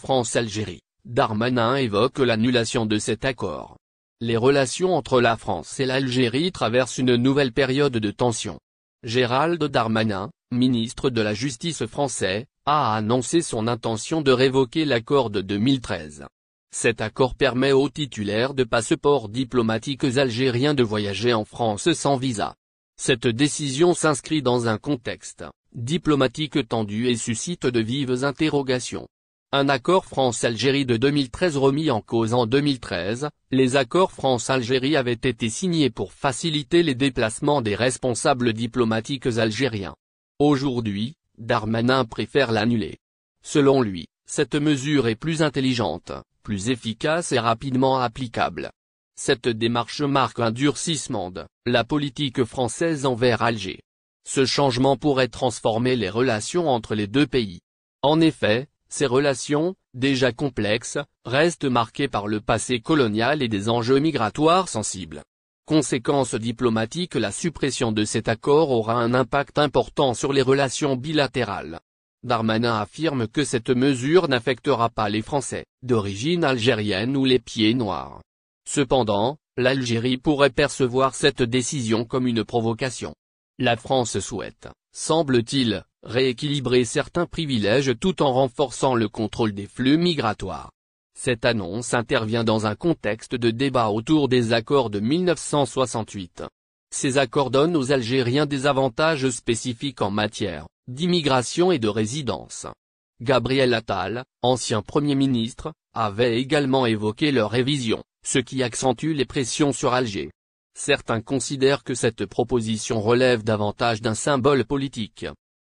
France-Algérie, Darmanin évoque l'annulation de cet accord. Les relations entre la France et l'Algérie traversent une nouvelle période de tension. Gérald Darmanin, ministre de la Justice français, a annoncé son intention de révoquer l'accord de 2013. Cet accord permet aux titulaires de passeports diplomatiques algériens de voyager en France sans visa. Cette décision s'inscrit dans un contexte diplomatique tendu et suscite de vives interrogations. Un accord France-Algérie de 2013 remis en cause en 2013, les accords France-Algérie avaient été signés pour faciliter les déplacements des responsables diplomatiques algériens. Aujourd'hui, Darmanin préfère l'annuler. Selon lui, cette mesure est plus intelligente, plus efficace et rapidement applicable. Cette démarche marque un durcissement de la politique française envers Alger. Ce changement pourrait transformer les relations entre les deux pays. En effet, ces relations, déjà complexes, restent marquées par le passé colonial et des enjeux migratoires sensibles. Conséquence diplomatique: la suppression de cet accord aura un impact important sur les relations bilatérales. Darmanin affirme que cette mesure n'affectera pas les Français d'origine algérienne ou les pieds noirs. Cependant, l'Algérie pourrait percevoir cette décision comme une provocation. La France souhaite, semble-t-il, rééquilibrer certains privilèges tout en renforçant le contrôle des flux migratoires. Cette annonce intervient dans un contexte de débat autour des accords de 1968. Ces accords donnent aux Algériens des avantages spécifiques en matière d'immigration et de résidence. Gabriel Attal, ancien Premier ministre, avait également évoqué leur révision, ce qui accentue les pressions sur Alger. Certains considèrent que cette proposition relève davantage d'un symbole politique.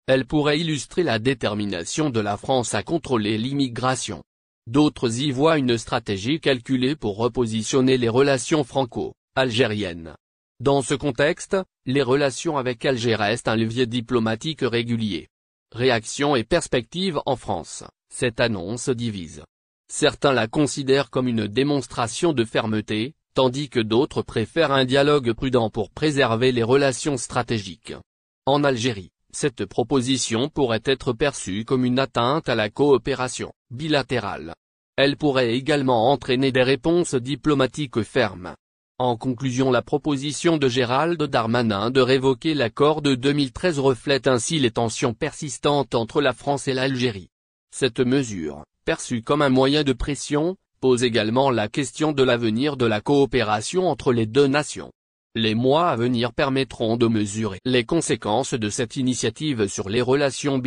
Elle pourrait illustrer la détermination de la France à contrôler l'immigration. D'autres y voient une stratégie calculée pour repositionner les relations franco-algériennes. Dans ce contexte, les relations avec Alger restent un levier diplomatique régulier. Réaction et perspective en France: cette annonce divise. Certains la considèrent comme une démonstration de fermeté, tandis que d'autres préfèrent un dialogue prudent pour préserver les relations stratégiques. En Algérie, cette proposition pourrait être perçue comme une atteinte à la coopération bilatérale. Elle pourrait également entraîner des réponses diplomatiques fermes. En conclusion, la proposition de Gérald Darmanin de révoquer l'accord de 2013 reflète ainsi les tensions persistantes entre la France et l'Algérie. Cette mesure, perçue comme un moyen de pression, pose également la question de l'avenir de la coopération entre les deux nations. Les mois à venir permettront de mesurer les conséquences de cette initiative sur les relations bilatérales.